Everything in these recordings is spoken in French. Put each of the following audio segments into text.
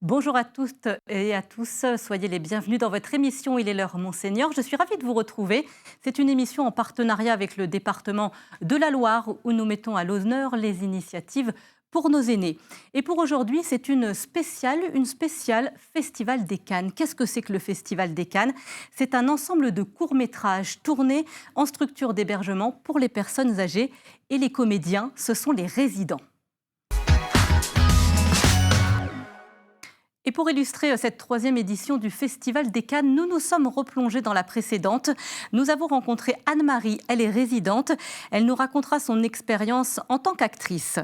Bonjour à toutes et à tous, soyez les bienvenus dans votre émission Il est l'heure Monseigneur. Je suis ravie de vous retrouver. C'est une émission en partenariat avec le département de la Loire où nous mettons à l'honneur les initiatives pour nos aînés. Et pour aujourd'hui, c'est une spéciale Festival des Cannes. Qu'est-ce que c'est que le Festival des Cannes? C'est un ensemble de courts-métrages tournés en structure d'hébergement pour les personnes âgées et les comédiens, ce sont les résidents. Et pour illustrer cette troisième édition du Festival des Cannes, nous nous sommes replongés dans la précédente. Nous avons rencontré Anne-Marie, elle est résidente. Elle nous racontera son expérience en tant qu'actrice.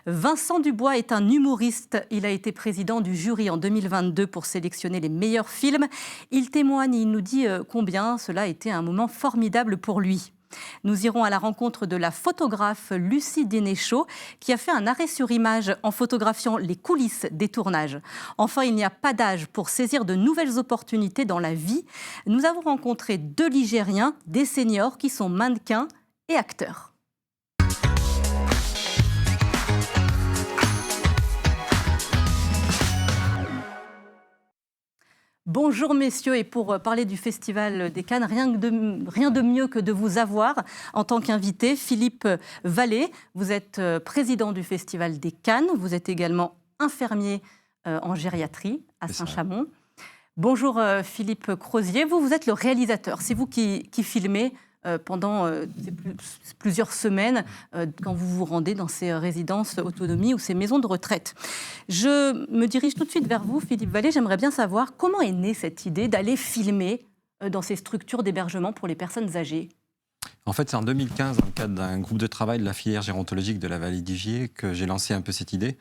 Vincent Dubois est un humoriste. Il a été président du jury en 2022 pour sélectionner les meilleurs films. Il témoigne, il nous dit combien cela a été un moment formidable pour lui. Nous irons à la rencontre de la photographe Lucie Dénéchaud qui a fait un arrêt sur image en photographiant les coulisses des tournages. Enfin, il n'y a pas d'âge pour saisir de nouvelles opportunités dans la vie. Nous avons rencontré deux Ligériens, des seniors qui sont mannequins et acteurs. Bonjour messieurs, et pour parler du Festival des Cannes, rien de mieux que de vous avoir en tant qu'invité. Philippe Vallée, vous êtes président du Festival des Cannes, vous êtes également infirmier en gériatrie à Saint-Chamond. Bonjour Philippe Crozier, vous êtes le réalisateur, c'est vous qui filmez pendant plusieurs semaines quand vous vous rendez dans ces résidences autonomie ou ces maisons de retraite. Je me dirige tout de suite vers vous, Philippe Vallée. J'aimerais bien savoir comment est née cette idée d'aller filmer dans ces structures d'hébergement pour les personnes âgées. En fait, c'est en 2015, dans le cadre d'un groupe de travail de la filière gérontologique de la vallée du Gier, que j'ai lancé un peu cette idée.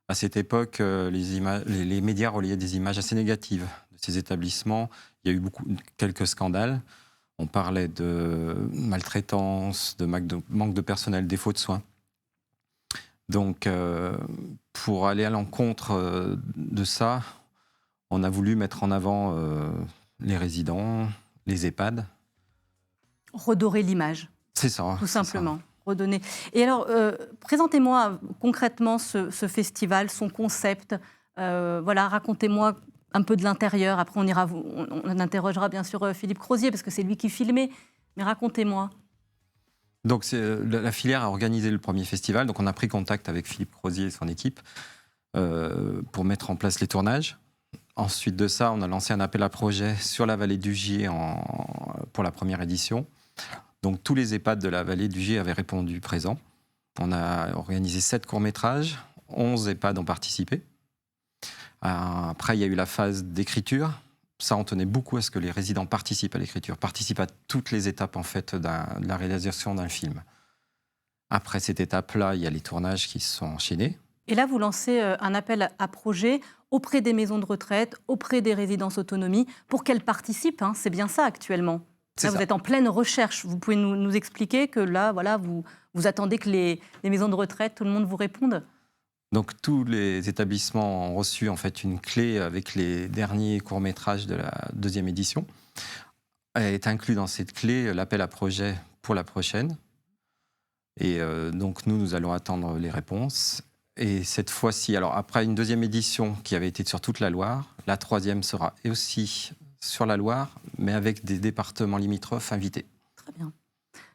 À cette époque, les médias relayaient des images assez négatives de ces établissements. Il y a eu quelques scandales. On parlait de maltraitance, de manque de personnel, défaut de soins. Donc, pour aller à l'encontre de ça, on a voulu mettre en avant les résidents, les EHPAD. Redorer l'image. C'est ça. Tout simplement. Redonner. Et alors, présentez-moi concrètement ce festival, son concept. Voilà, racontez-moi un peu de l'intérieur. Après, on interrogera bien sûr Philippe Crozier, parce que c'est lui qui filmait. Mais racontez-moi. Donc, la filière a organisé le premier festival. Donc, on a pris contact avec Philippe Crozier et son équipe pour mettre en place les tournages. Ensuite de ça, on a lancé un appel à projet sur la vallée du Gier pour la première édition. Donc, tous les EHPAD de la vallée du Gier avaient répondu présent. On a organisé 7 courts-métrages. 11 EHPAD ont participé. Après, il y a eu la phase d'écriture. Ça, on tenait beaucoup à ce que les résidents participent à l'écriture, participent à toutes les étapes en fait, de la réalisation d'un film. Après cette étape-là, il y a les tournages qui se sont enchaînés. Et là, vous lancez un appel à projet auprès des maisons de retraite, auprès des résidences autonomie, pour qu'elles participent. Hein. C'est bien ça actuellement. Là, vous êtes en pleine recherche. Vous pouvez nous expliquer que là, voilà, vous attendez que les maisons de retraite, tout le monde vous réponde? Donc tous les établissements ont reçu en fait une clé avec les derniers courts-métrages de la deuxième édition. Est inclus dans cette clé l'appel à projet pour la prochaine. Et donc nous allons attendre les réponses. Et cette fois-ci, alors après une deuxième édition qui avait été sur toute la Loire, la troisième sera aussi sur la Loire, mais avec des départements limitrophes invités. Très bien.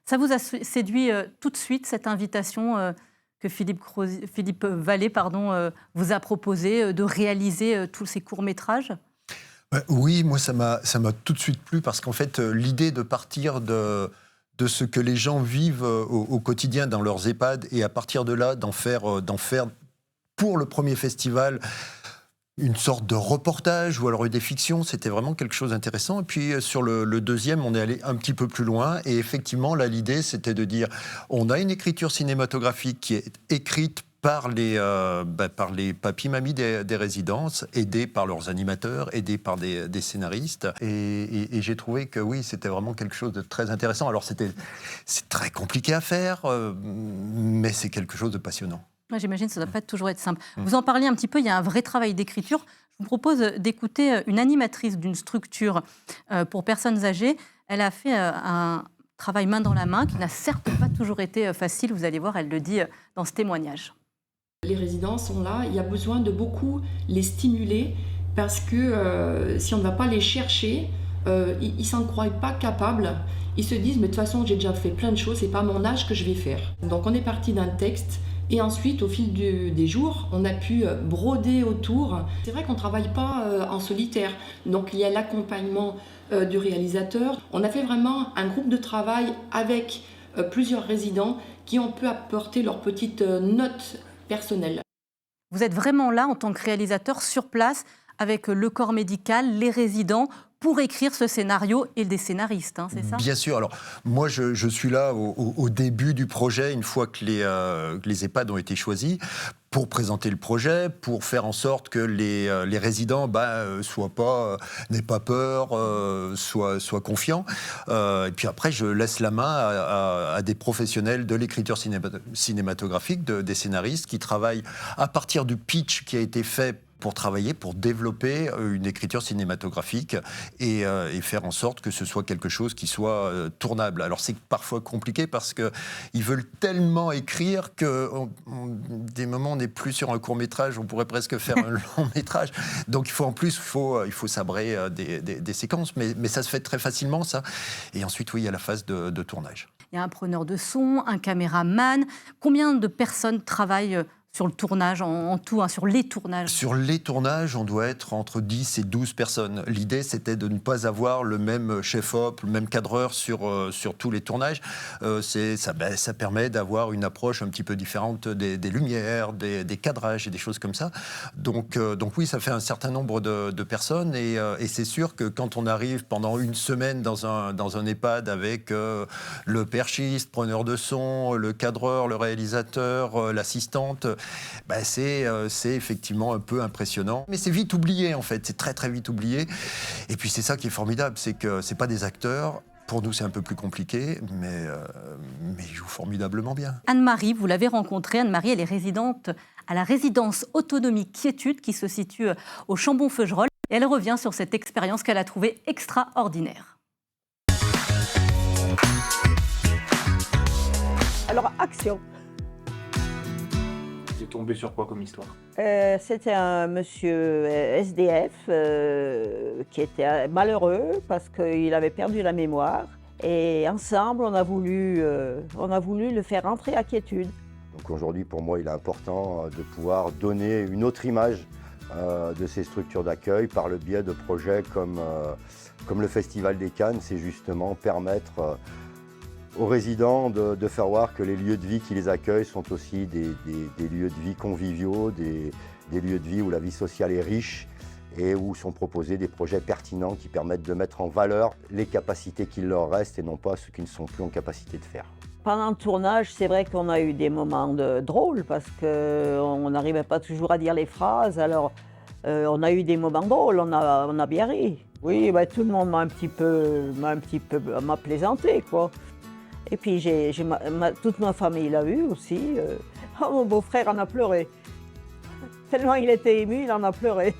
Ça vous a séduit tout de suite, cette invitation que Philippe Vallée vous a proposé de réaliser tous ces courts-métrages? Oui, moi ça m'a tout de suite plu parce qu'en fait l'idée de partir de ce que les gens vivent au quotidien dans leurs EHPAD et à partir de là d'en faire pour le premier festival une sorte de reportage ou alors des fictions, c'était vraiment quelque chose d'intéressant. Et puis sur le deuxième, on est allé un petit peu plus loin. Et effectivement, là, l'idée, c'était de dire, on a une écriture cinématographique qui est écrite par les papis-mamies des résidences, aidés par leurs animateurs, aidés par des scénaristes. Et j'ai trouvé que oui, c'était vraiment quelque chose de très intéressant. Alors c'est très compliqué à faire, mais c'est quelque chose de passionnant. Ouais, j'imagine que ça ne doit pas toujours être simple. Vous en parliez un petit peu, il y a un vrai travail d'écriture. Je vous propose d'écouter une animatrice d'une structure pour personnes âgées. Elle a fait un travail main dans la main qui n'a certes pas toujours été facile. Vous allez voir, elle le dit dans ce témoignage. Les résidents sont là, il y a besoin de beaucoup les stimuler parce que si on ne va pas les chercher, ils s'en croient pas capables. Ils se disent mais de toute façon j'ai déjà fait plein de choses, c'est pas à mon âge que je vais faire. Donc on est parti d'un texte et ensuite au fil des jours on a pu broder autour. C'est vrai qu'on ne travaille pas en solitaire, donc il y a l'accompagnement du réalisateur. On a fait vraiment un groupe de travail avec plusieurs résidents qui ont pu apporter leurs petites notes personnelles. Vous êtes vraiment là en tant que réalisateur sur place avec le corps médical, les résidents, pour écrire ce scénario et des scénaristes, hein, c'est ça ? Bien sûr. Alors, moi, je suis là au début du projet, une fois que les EHPAD ont été choisis, pour présenter le projet, pour faire en sorte que les résidents n'aient pas peur, soient confiants. Et puis après, je laisse la main à des professionnels de l'écriture cinématographique, des scénaristes qui travaillent à partir du pitch qui a été fait pour travailler, pour développer une écriture cinématographique et faire en sorte que ce soit quelque chose qui soit tournable. Alors c'est parfois compliqué parce qu'ils veulent tellement écrire que des moments on n'est plus sur un court-métrage, on pourrait presque faire un long-métrage. Donc il faut sabrer des séquences, mais ça se fait très facilement ça. Et ensuite oui, il y a la phase de tournage. Il y a un preneur de son, un caméraman. Combien de personnes travaillent sur le tournage, en tout, hein, sur les tournages? Sur les tournages, on doit être entre 10 et 12 personnes. L'idée, c'était de ne pas avoir le même chef-op, le même cadreur sur tous les tournages. Ça permet d'avoir une approche un petit peu différente des lumières, des cadrages et des choses comme ça. Donc oui, ça fait un certain nombre de personnes et c'est sûr que quand on arrive pendant une semaine dans un EHPAD avec le perchiste, preneur de son, le cadreur, le réalisateur, l'assistante, c'est effectivement un peu impressionnant. Mais c'est vite oublié en fait, c'est très très vite oublié. Et puis c'est ça qui est formidable, c'est que c'est pas des acteurs. Pour nous, c'est un peu plus compliqué, mais ils jouent formidablement bien. Anne-Marie, vous l'avez rencontrée. Anne-Marie, elle est résidente à la résidence Autonomie Quiétude qui se situe au Chambon-Feugerolles. Et elle revient sur cette expérience qu'elle a trouvée extraordinaire. Alors, action. Vous êtes tombé sur quoi comme histoire ? C'était un monsieur SDF qui était malheureux parce qu'il avait perdu la mémoire. Et ensemble, on a voulu le faire rentrer à Quiétude. Donc aujourd'hui, pour moi, il est important de pouvoir donner une autre image de ces structures d'accueil par le biais de projets comme le Festival des Cannes. C'est justement permettre aux résidents de faire voir que les lieux de vie qui les accueillent sont aussi des lieux de vie conviviaux, des lieux de vie où la vie sociale est riche et où sont proposés des projets pertinents qui permettent de mettre en valeur les capacités qu'il leur reste et non pas ceux qui ne sont plus en capacité de faire. Pendant le tournage, c'est vrai qu'on a eu des moments drôles parce qu'on n'arrivait pas toujours à dire les phrases. Alors, on a eu des moments drôles, on a bien ri. Oui, tout le monde m'a plaisanté, quoi. Et puis toute ma famille l'a vu aussi. Mon beau-frère en a pleuré. Tellement il était ému, il en a pleuré.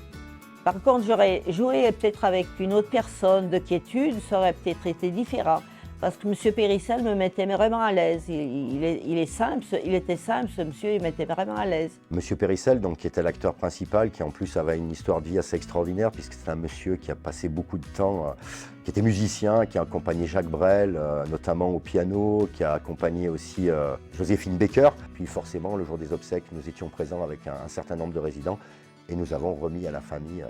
Par contre, j'aurais joué peut-être avec une autre personne de Quiétude, ça aurait peut-être été différent. Parce que M. Périssel me mettait vraiment à l'aise. Il était simple, ce monsieur, il me mettait vraiment à l'aise. M. Périssel, donc, qui était l'acteur principal, qui en plus avait une histoire de vie assez extraordinaire, puisque c'est un monsieur qui a passé beaucoup de temps, qui était musicien, qui a accompagné Jacques Brel, notamment au piano, qui a accompagné aussi Joséphine Baker. Puis forcément, le jour des obsèques, nous étions présents avec un certain nombre de résidents et nous avons remis à la famille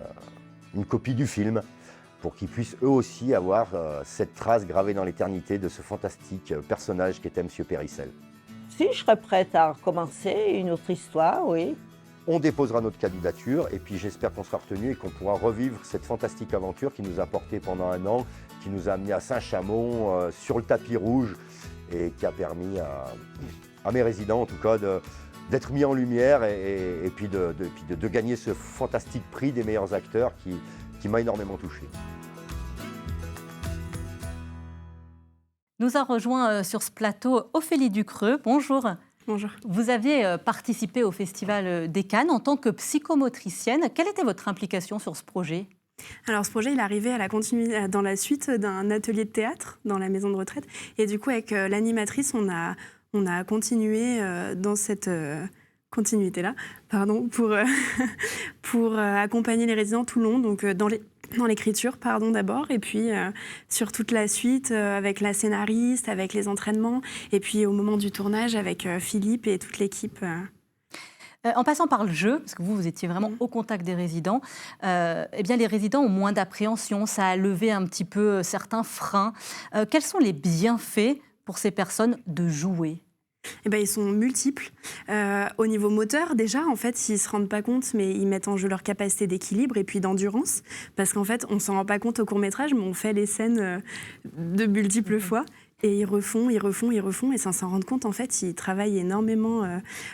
une copie du film, pour qu'ils puissent eux aussi avoir cette trace gravée dans l'éternité de ce fantastique personnage qui était M. Périssel. Si, je serais prête à recommencer une autre histoire, oui. On déposera notre candidature et puis j'espère qu'on sera retenu et qu'on pourra revivre cette fantastique aventure qui nous a porté pendant un an, qui nous a amené à Saint-Chamond, sur le tapis rouge et qui a permis à mes résidents en tout cas d'être mis en lumière et puis de gagner ce fantastique prix des meilleurs acteurs qui m'a énormément touché. Nous a rejoint sur ce plateau Ophélie Ducreux. Bonjour. Bonjour. Vous aviez participé au Festival des Cannes en tant que psychomotricienne. Quelle était votre implication sur ce projet ? Alors ce projet, il est arrivé dans la suite d'un atelier de théâtre dans la maison de retraite. Et du coup, avec l'animatrice, on a continué dans cette continuité là, pardon, pour accompagner les résidents tout le long, donc dans l'écriture, pardon, d'abord, et puis sur toute la suite, avec la scénariste, avec les entraînements, et puis au moment du tournage, avec Philippe et toute l'équipe. En passant par le jeu, parce que vous étiez vraiment au contact des résidents, eh bien les résidents ont moins d'appréhension, ça a levé un petit peu certains freins. Quels sont les bienfaits pour ces personnes de jouer ? Eh ben, ils sont multiples. Au niveau moteur, déjà, en fait, ils ne se rendent pas compte, mais ils mettent en jeu leur capacité d'équilibre et puis d'endurance. Parce qu'en fait, on ne s'en rend pas compte au court-métrage, mais on fait les scènes de multiples fois. Et ils refont, et sans s'en rendre compte, en fait, ils travaillent énormément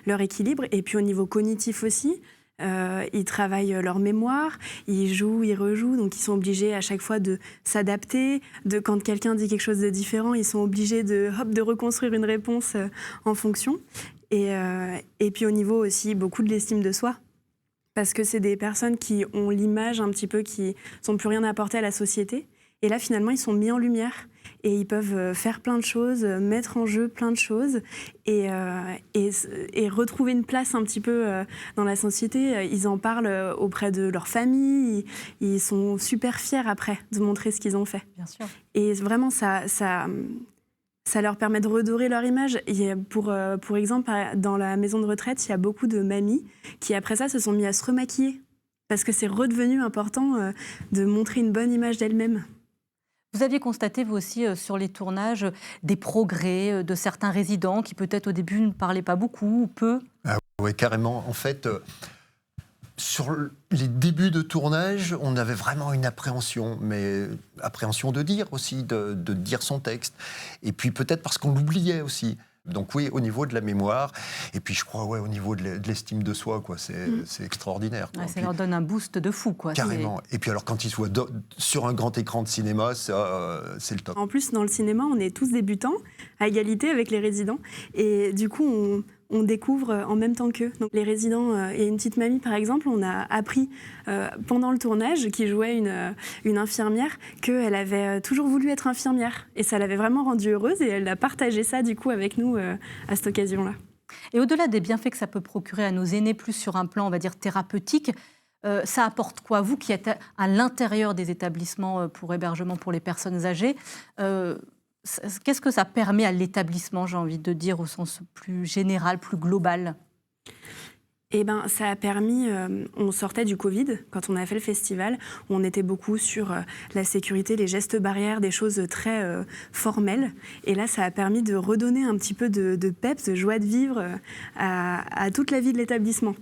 leur équilibre. Et puis au niveau cognitif aussi, ils travaillent leur mémoire, ils jouent, ils rejouent, donc ils sont obligés à chaque fois de s'adapter. Quand quelqu'un dit quelque chose de différent, ils sont obligés de reconstruire une réponse en fonction. Et puis au niveau aussi, beaucoup de l'estime de soi. Parce que c'est des personnes qui ont l'image un petit peu, qui n'ont plus rien à apporter à la société. Et là, finalement, ils sont mis en lumière. Et ils peuvent faire plein de choses, mettre en jeu plein de choses et retrouver une place un petit peu dans la société. Ils en parlent auprès de leur famille. Ils sont super fiers après de montrer ce qu'ils ont fait. Bien sûr. Et vraiment, ça leur permet de redorer leur image. Et pour exemple, dans la maison de retraite, il y a beaucoup de mamies qui, après ça, se sont mis à se remaquiller. Parce que c'est redevenu important de montrer une bonne image d'elles-mêmes. Vous aviez constaté, vous aussi, sur les tournages, des progrès de certains résidents qui, peut-être, au début, ne parlaient pas beaucoup ou peu ? Oui, carrément. En fait, sur les débuts de tournage, on avait vraiment une appréhension, mais appréhension de dire aussi, de dire son texte. Et puis peut-être parce qu'on l'oubliait aussi. Donc oui, au niveau de la mémoire, et puis je crois au niveau de l'estime de soi, quoi, c'est extraordinaire. Quoi. Ouais, ça leur donne un boost de fou, quoi. Carrément. Et puis alors quand ils soient sur un grand écran de cinéma, ça, c'est le top. En plus, dans le cinéma, on est tous débutants, à égalité avec les résidents, et du coup, on découvre en même temps qu'eux. Donc les résidents et une petite mamie, par exemple, on a appris pendant le tournage, qui jouait une infirmière, qu'elle avait toujours voulu être infirmière. Et ça l'avait vraiment rendue heureuse et elle a partagé ça du coup avec nous à cette occasion-là. Et au-delà des bienfaits que ça peut procurer à nos aînés, plus sur un plan, on va dire, thérapeutique, ça apporte quoi ? Vous qui êtes à l'intérieur des établissements pour hébergement pour les personnes âgées, qu'est-ce que ça permet à l'établissement, j'ai envie de dire, au sens plus général, plus global ? Eh ben, ça a permis, on sortait du Covid, quand on a fait le festival, où on était beaucoup sur la sécurité, les gestes barrières, des choses très formelles. Et là, ça a permis de redonner un petit peu de peps, de joie de vivre à toute la vie de l'établissement.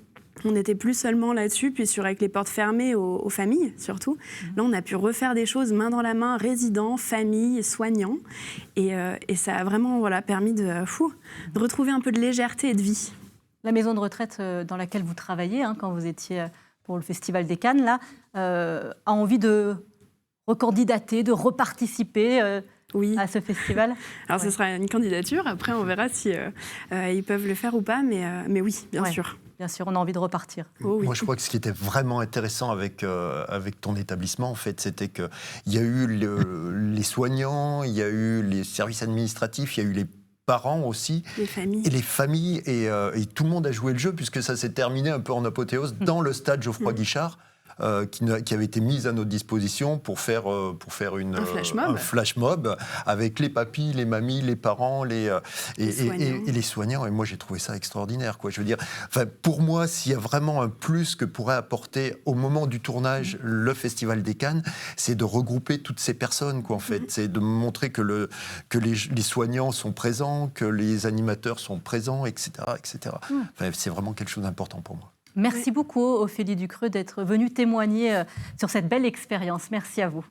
On n'était plus seulement là-dessus, puis avec les portes fermées aux familles, surtout. Là, on a pu refaire des choses main dans la main, résidents, familles, soignants. Et ça a vraiment permis de retrouver un peu de légèreté et de vie. La maison de retraite dans laquelle vous travaillez, quand vous étiez pour le Festival des Cannes, là, a envie de recandidater, de reparticiper oui. à ce festival ? Alors, ce sera une candidature. Après, on verra si ils peuvent le faire ou pas. Mais oui, bien sûr. Bien sûr, on a envie de repartir. Oh, oui. Moi, je crois que ce qui était vraiment intéressant avec ton établissement, en fait, c'était qu'il y a eu les soignants, il y a eu les services administratifs, il y a eu les parents aussi, les familles. Et les familles, et tout le monde a joué le jeu, puisque ça s'est terminé un peu en apothéose dans le stade Geoffroy Guichard, qui avait été mise à notre disposition pour faire un flash mob avec les papis, les mamies, les parents, et les soignants. Et moi, j'ai trouvé ça extraordinaire, quoi. Je veux dire, pour moi, s'il y a vraiment un plus que pourrait apporter au moment du tournage le Festival des Cannes, c'est de regrouper toutes ces personnes, quoi, en fait. C'est de montrer que les soignants sont présents, que les animateurs sont présents, etc., etc. C'est vraiment quelque chose d'important pour moi. Merci beaucoup, Ophélie Ducreux, d'être venue témoigner sur cette belle expérience. Merci à vous.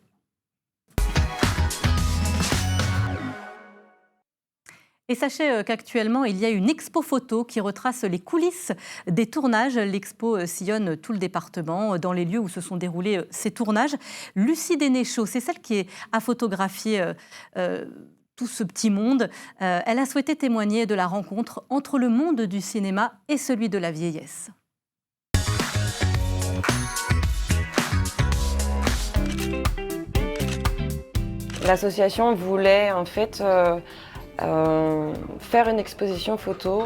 Et sachez qu'actuellement, il y a une expo photo qui retrace les coulisses des tournages. L'expo sillonne tout le département, dans les lieux où se sont déroulés ces tournages. Lucie Dénéchaud, c'est celle qui a photographié tout ce petit monde. Elle a souhaité témoigner de la rencontre entre le monde du cinéma et celui de la vieillesse. L'association voulait en fait faire une exposition photo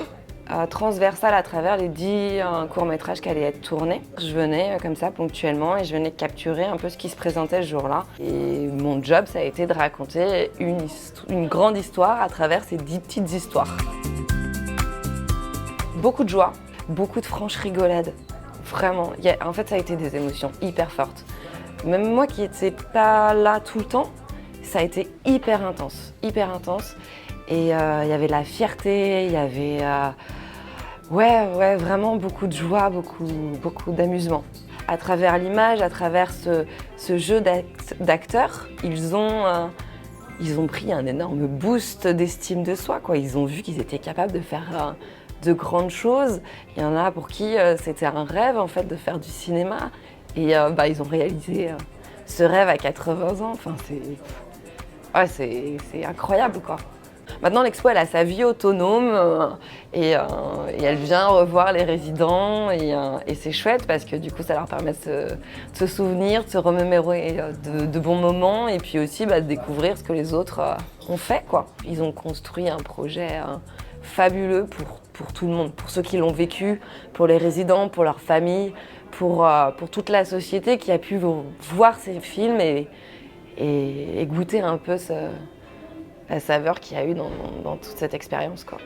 transversale à travers les 10 courts-métrages qui allaient être tournés. Je venais comme ça ponctuellement et je venais capturer un peu ce qui se présentait ce jour-là. Et mon job, ça a été de raconter une grande histoire à travers ces 10 petites histoires. Beaucoup de joie, beaucoup de franches rigolades. Vraiment, en fait, ça a été des émotions hyper fortes. Même moi qui n'étais pas là tout le temps, ça a été hyper intense, hyper intense. Et il y avait de la fierté, il y avait vraiment beaucoup de joie, beaucoup d'amusement. À travers l'image, à travers ce jeu d'acteurs, ils ont pris un énorme boost d'estime de soi, quoi. Ils ont vu qu'ils étaient capables de faire de grandes choses. Il y en a pour qui c'était un rêve en fait de faire du cinéma. Et ils ont réalisé ce rêve à 80 ans. Enfin, c'est incroyable, quoi. Maintenant, l'expo, elle a sa vie autonome et elle vient revoir les résidents et c'est chouette parce que du coup, ça leur permet de se souvenir, de se remémorer de bons moments et puis aussi de découvrir ce que les autres ont fait, quoi. Ils ont construit un projet fabuleux pour tout le monde, pour ceux qui l'ont vécu, pour les résidents, pour leurs familles, pour toute la société qui a pu voir ces films et goûter un peu la saveur qu'il y a eu dans toute cette expérience, quoi.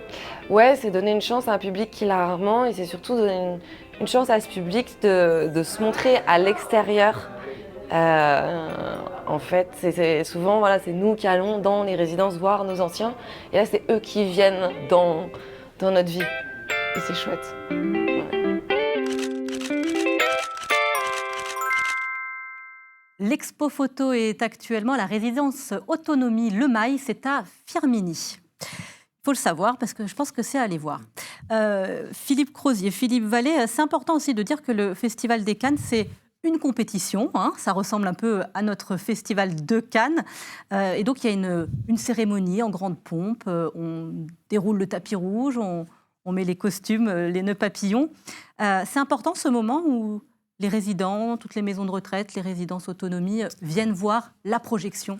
Ouais, c'est donner une chance à un public qui l'a rarement et c'est surtout donner une chance à ce public de se montrer à l'extérieur. En fait, c'est souvent, c'est nous qui allons dans les résidences voir nos anciens et là, c'est eux qui viennent dans notre vie et c'est chouette. L'expo photo est actuellement à la résidence Autonomie Le Mail, c'est à Firminy. Il faut le savoir parce que je pense que c'est à aller voir. Philippe Crozier, Philippe Vallée, c'est important aussi de dire que le Festival des Cannes, c'est une compétition, ça ressemble un peu à notre Festival de Cannes. Et donc il y a une cérémonie en grande pompe, on déroule le tapis rouge, on met les costumes, les nœuds papillons. C'est important ce moment où les résidents, toutes les maisons de retraite, les résidences autonomie viennent voir la projection.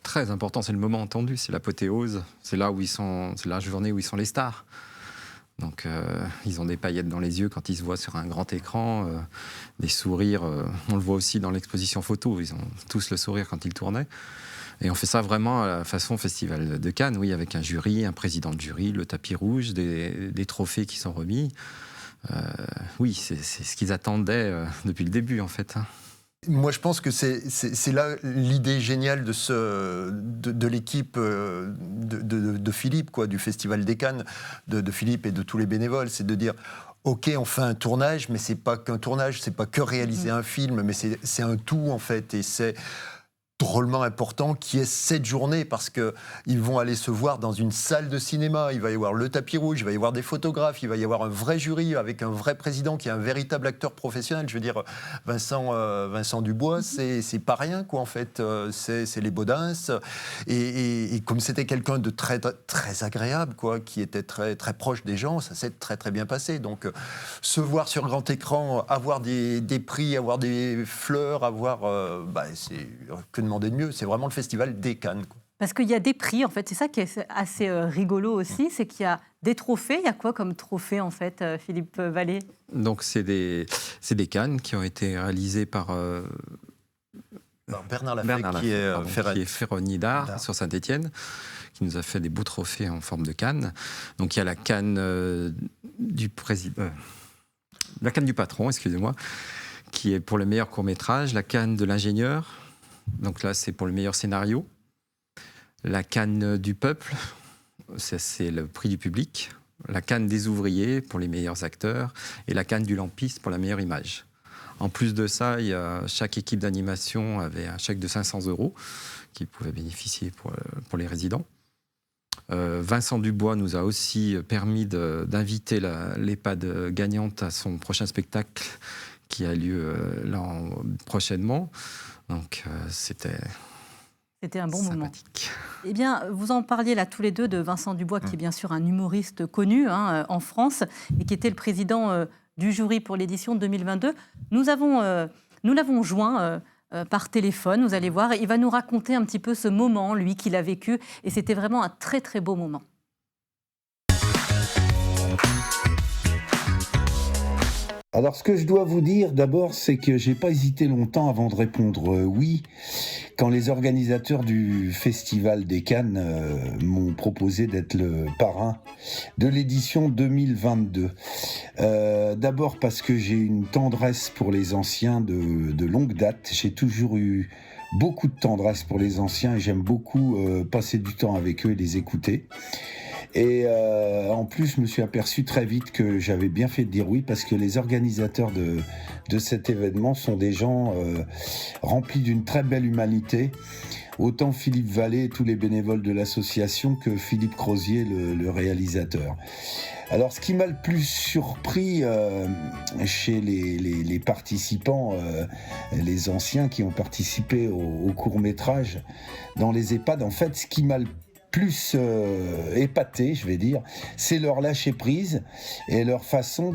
Très important, c'est le moment entendu, c'est l'apothéose, c'est là où c'est la journée où ils sont les stars. Donc ils ont des paillettes dans les yeux quand ils se voient sur un grand écran, des sourires, on le voit aussi dans l'exposition photo, ils ont tous le sourire quand ils tournaient. Et on fait ça vraiment à la façon Festival de Cannes, oui, avec un jury, un président de jury, le tapis rouge, des trophées qui sont remis. Oui, c'est ce qu'ils attendaient depuis le début, en fait. Moi, je pense que c'est là l'idée géniale de l'équipe de Philippe, quoi, du Festival des Cannes, de Philippe et de tous les bénévoles. C'est de dire, OK, on fait un tournage, mais c'est pas qu'un tournage, c'est pas que réaliser un film, mais c'est un tout, en fait. Et c'est drôlement important qu'il y ait cette journée parce qu'ils vont aller se voir dans une salle de cinéma, il va y avoir le tapis rouge, il va y avoir des photographes, il va y avoir un vrai jury avec un vrai président qui est un véritable acteur professionnel. Je veux dire, Vincent Dubois, c'est pas rien, quoi, en fait. C'est les Baudins. Et comme c'était quelqu'un de très, très agréable, quoi, qui était très, très proche des gens, ça s'est très, très bien passé. Donc, se voir sur grand écran, avoir des prix, avoir des fleurs, avoir... c'est que demander de mieux, c'est vraiment le Festival des Cannes, quoi. Parce qu'il y a des prix, en fait, c'est ça qui est assez rigolo aussi, c'est qu'il y a des trophées. Il y a quoi comme trophée, en fait, Philippe Vallée ? Donc, c'est des Cannes qui ont été réalisés par Bernard Lafay, qui est Ferronnier d'art sur Saint-Étienne, qui nous a fait des beaux trophées en forme de canne. Donc, il y a la canne du président, la canne du patron, excusez-moi, qui est pour le meilleur court-métrage, la canne de l'ingénieur. Donc là, c'est pour le meilleur scénario. La canne du peuple, c'est le prix du public. La canne des ouvriers pour les meilleurs acteurs. Et la canne du lampiste pour la meilleure image. En plus de ça, chaque équipe d'animation avait un chèque de 500 € qui pouvait bénéficier pour les résidents. Vincent Dubois nous a aussi permis d'inviter l'EHPAD gagnante à son prochain spectacle qui a lieu prochainement. Donc, c'était un bon sympathique. moment. Eh bien, vous en parliez là tous les deux de Vincent Dubois, qui est bien sûr un humoriste connu en France et qui était le président du jury pour l'édition 2022. Nous l'avons joint par téléphone, vous allez voir. Il va nous raconter un petit peu ce moment, lui, qu'il a vécu. Et c'était vraiment un très, très beau moment. Alors, ce que je dois vous dire d'abord, c'est que j'ai pas hésité longtemps avant de répondre oui, quand les organisateurs du Festival des Cannes m'ont proposé d'être le parrain de l'édition 2022. D'abord parce que j'ai une tendresse pour les anciens de longue date. J'ai toujours eu beaucoup de tendresse pour les anciens et j'aime beaucoup passer du temps avec eux et les écouter. Et en plus, je me suis aperçu très vite que j'avais bien fait de dire oui parce que les organisateurs de cet événement sont des gens remplis d'une très belle humanité. Autant Philippe Vallée et tous les bénévoles de l'association que Philippe Crozier, le réalisateur. Alors, ce qui m'a le plus surpris chez les participants, les anciens qui ont participé au court-métrage dans les EHPAD, en fait, ce qui m'a le plus épaté, je vais dire, c'est leur lâcher-prise et leur façon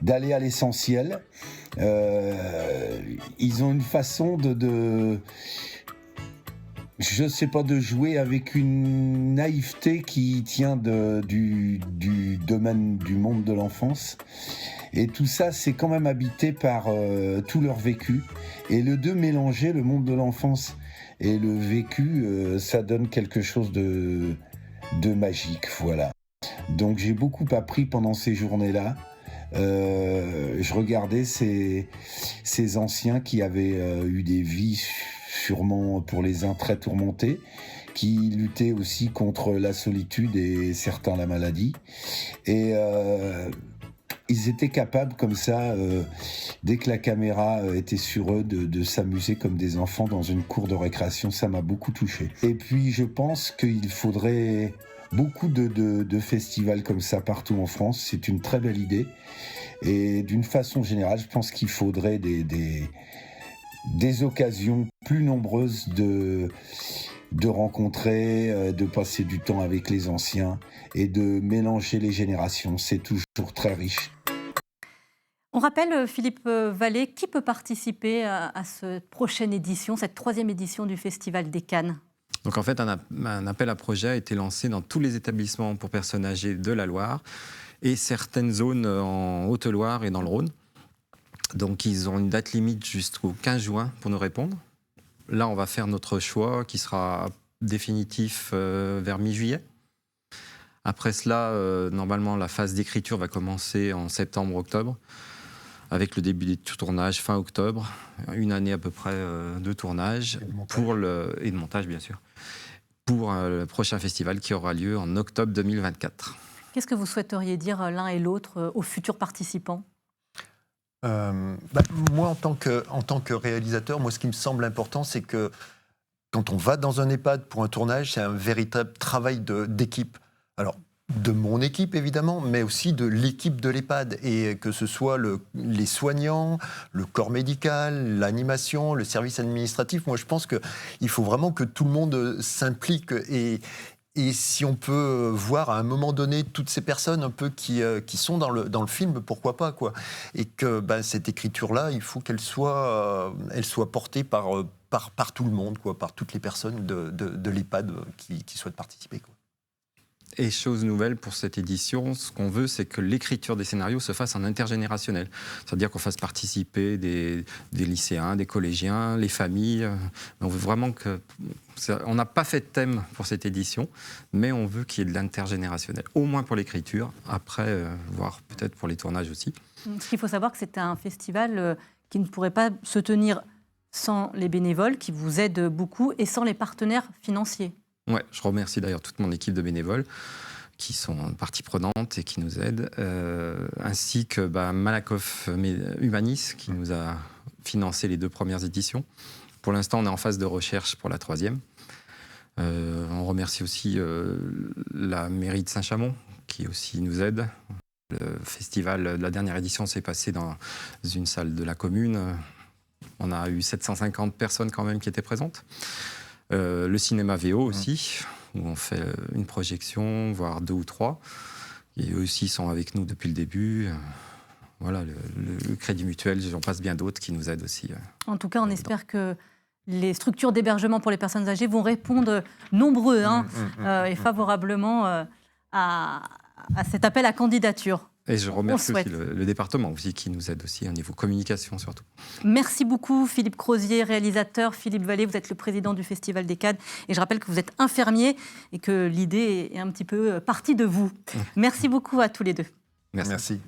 d'aller à l'essentiel. Ils ont une façon je sais pas, de jouer avec une naïveté qui tient du domaine du monde de l'enfance. Et tout ça, c'est quand même habité par tout leur vécu. Et de mélanger le monde de l'enfance et le vécu, ça donne quelque chose de magique, voilà. Donc j'ai beaucoup appris pendant ces journées-là. Je regardais ces anciens qui avaient eu des vies sûrement pour les uns très tourmentées, qui luttaient aussi contre la solitude et certains la maladie. Et ils étaient capables comme ça, dès que la caméra était sur eux, de s'amuser comme des enfants dans une cour de récréation. Ça m'a beaucoup touché. Et puis je pense qu'il faudrait beaucoup de festivals comme ça partout en France. C'est une très belle idée. Et d'une façon générale, je pense qu'il faudrait des occasions plus nombreuses de rencontrer, de passer du temps avec les anciens et de mélanger les générations. C'est toujours très riche. On rappelle, Philippe Vallée, qui peut participer à cette prochaine édition, cette 3e édition du Festival des Cannes ? Donc en fait, un appel à projet a été lancé dans tous les établissements pour personnes âgées de la Loire et certaines zones en Haute-Loire et dans le Rhône. Donc ils ont une date limite jusqu'au 15 juin pour nous répondre. Là, on va faire notre choix qui sera définitif vers mi-juillet. Après cela, normalement, la phase d'écriture va commencer en septembre-octobre, avec le début des tournages fin octobre, une année à peu près de tournage et de montage, bien sûr, pour le prochain festival qui aura lieu en octobre 2024. Qu'est-ce que vous souhaiteriez dire l'un et l'autre aux futurs participants ? Moi, en tant que réalisateur, ce qui me semble important, c'est que quand on va dans un EHPAD pour un tournage, c'est un véritable travail d'équipe. Alors, de mon équipe, évidemment, mais aussi de l'équipe de l'EHPAD. Et que ce soit les soignants, le corps médical, l'animation, le service administratif. Moi, je pense qu'il faut vraiment que tout le monde s'implique. Et si on peut voir à un moment donné toutes ces personnes un peu qui sont dans le film, pourquoi pas, quoi. Et que cette écriture-là, il faut qu'elle soit portée par tout le monde, quoi, par toutes les personnes de l'EHPAD qui souhaitent participer, quoi. Et chose nouvelle pour cette édition, ce qu'on veut, c'est que l'écriture des scénarios se fasse en intergénérationnel. C'est-à-dire qu'on fasse participer des lycéens, des collégiens, les familles. On veut vraiment que... On n'a pas fait de thème pour cette édition, mais on veut qu'il y ait de l'intergénérationnel. Au moins pour l'écriture, après, voire peut-être pour les tournages aussi. Ce qu'il faut savoir, que c'est un festival qui ne pourrait pas se tenir sans les bénévoles, qui vous aident beaucoup, et sans les partenaires financiers. Ouais, je remercie d'ailleurs toute mon équipe de bénévoles qui sont partie prenante et qui nous aident, ainsi que Malakoff Humanis qui nous a financé les 2 premières éditions. Pour l'instant, on est en phase de recherche pour la 3e. On remercie aussi la mairie de Saint-Chamond qui aussi nous aide. Le festival, la dernière édition s'est passée dans une salle de la commune. On a eu 750 personnes quand même qui étaient présentes. Le cinéma VO aussi, où on fait une projection, voire 2 ou 3. Et eux aussi sont avec nous depuis le début. Voilà, le Crédit Mutuel, j'en passe bien d'autres qui nous aident aussi. En tout cas, on espère que les structures d'hébergement pour les personnes âgées vont répondre nombreux et favorablement à cet appel à candidature. Et je remercie aussi le département aussi, qui nous aide aussi au niveau communication surtout. Merci beaucoup Philippe Crozier, réalisateur. Philippe Vallée, vous êtes le président du Festival des Cannes. Et je rappelle que vous êtes infirmier et que l'idée est un petit peu partie de vous. Merci beaucoup à tous les deux. Merci.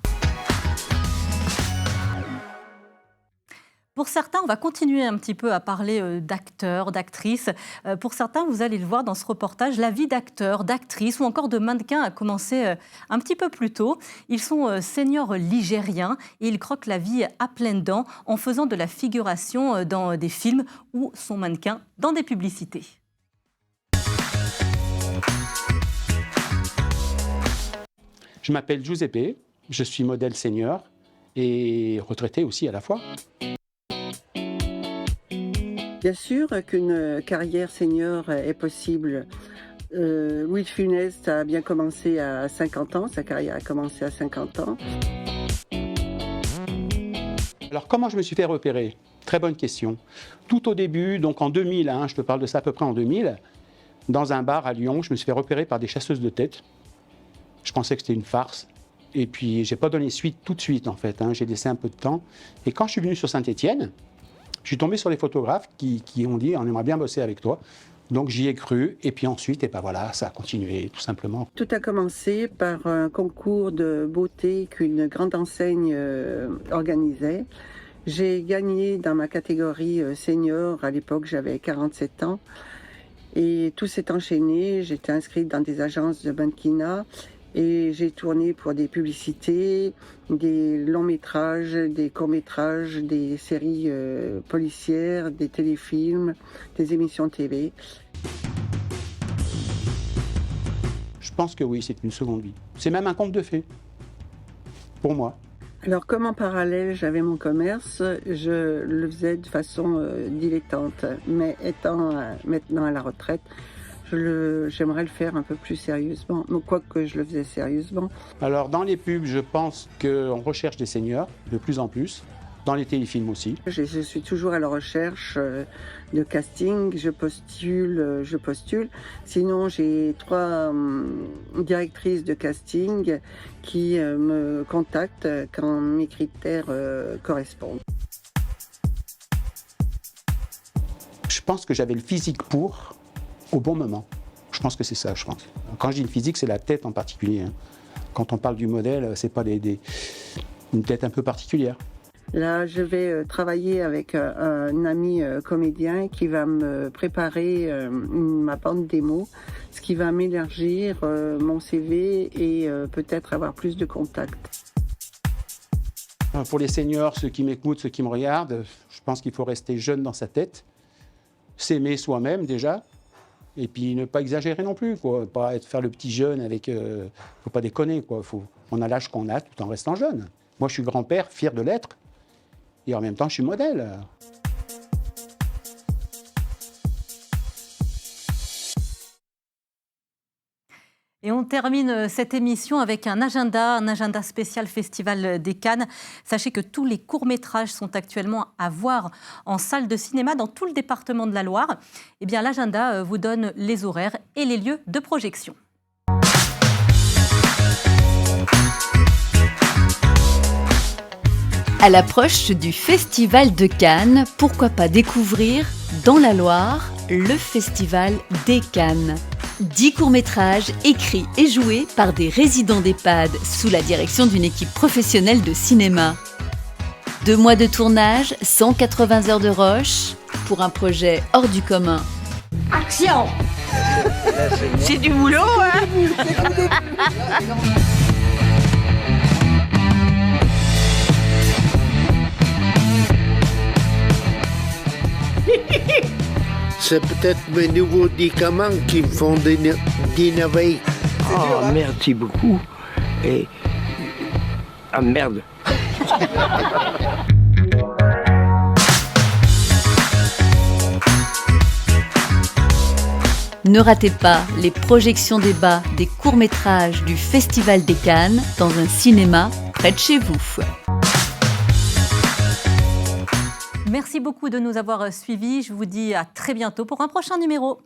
Pour certains, on va continuer un petit peu à parler d'acteurs, d'actrices. Pour certains, vous allez le voir dans ce reportage, la vie d'acteurs, d'actrices ou encore de mannequins a commencé un petit peu plus tôt. Ils sont seniors ligériens et ils croquent la vie à pleines dents en faisant de la figuration dans des films ou sont mannequins dans des publicités. Je m'appelle Giuseppe, je suis modèle senior et retraité aussi à la fois. Bien sûr qu'une carrière senior est possible. Louis de Funès a bien commencé à 50 ans, sa carrière a commencé à 50 ans. Alors comment je me suis fait repérer? Très bonne question. Tout au début, donc en 2000, je te parle de ça à peu près en 2000, dans un bar à Lyon, je me suis fait repérer par des chasseuses de tête. Je pensais que c'était une farce. Et puis j'ai pas donné suite tout de suite en fait, j'ai laissé un peu de temps. Et quand je suis venu sur Saint-Étienne, je suis tombé sur les photographes qui ont dit « on aimerait bien bosser avec toi ». Donc j'y ai cru et puis ensuite, et ben voilà, ça a continué tout simplement. Tout a commencé par un concours de beauté qu'une grande enseigne organisait. J'ai gagné dans ma catégorie senior, à l'époque j'avais 47 ans. Et tout s'est enchaîné, j'étais inscrite dans des agences de mannequinat. Et j'ai tourné pour des publicités, des longs métrages, des courts métrages, des séries policières, des téléfilms, des émissions TV. Je pense que oui, c'est une seconde vie. C'est même un conte de fées, pour moi. Alors comme en parallèle j'avais mon commerce, je le faisais de façon dilettante. Mais étant maintenant à la retraite, j'aimerais le faire un peu plus sérieusement, quoique je le faisais sérieusement. Alors dans les pubs, je pense qu'on recherche des seniors, de plus en plus. Dans les téléfilms aussi. Je suis toujours à la recherche de casting, je postule. Sinon, j'ai 3 directrices de casting qui me contactent quand mes critères correspondent. Je pense que j'avais le physique pour, au bon moment. Je pense que c'est ça, je pense. Quand je dis le physique, c'est la tête en particulier. Quand on parle du modèle, c'est pas une tête un peu particulière. Là, je vais travailler avec un ami comédien qui va me préparer ma bande démo, ce qui va m'élargir mon CV et peut-être avoir plus de contacts. Pour les seniors, ceux qui m'écoutent, ceux qui me regardent, je pense qu'il faut rester jeune dans sa tête, s'aimer soi-même déjà, et puis ne pas exagérer non plus, quoi. Pas faire le petit jeune avec... faut pas déconner, quoi. On a l'âge qu'on a tout en restant jeune. Moi, je suis grand-père, fier de l'être. Et en même temps, je suis modèle. Et on termine cette émission avec un agenda spécial Festival des Cannes. Sachez que tous les courts-métrages sont actuellement à voir en salle de cinéma dans tout le département de la Loire. Eh bien, l'agenda vous donne les horaires et les lieux de projection. À l'approche du Festival de Cannes, pourquoi pas découvrir, dans la Loire, le Festival des Cannes. 10 courts-métrages écrits et joués par des résidents d'EHPAD sous la direction d'une équipe professionnelle de cinéma. 2 mois de tournage, 180 heures de rush, pour un projet hors du commun. Action! C'est du boulot, hein? C'est peut-être mes nouveaux médicaments qui me font d'innover. Oh, merci beaucoup. Et... ah, merde. Ne ratez pas les projections débat des courts-métrages du Festival des Cannes dans un cinéma près de chez vous. Merci beaucoup de nous avoir suivis. Je vous dis à très bientôt pour un prochain numéro.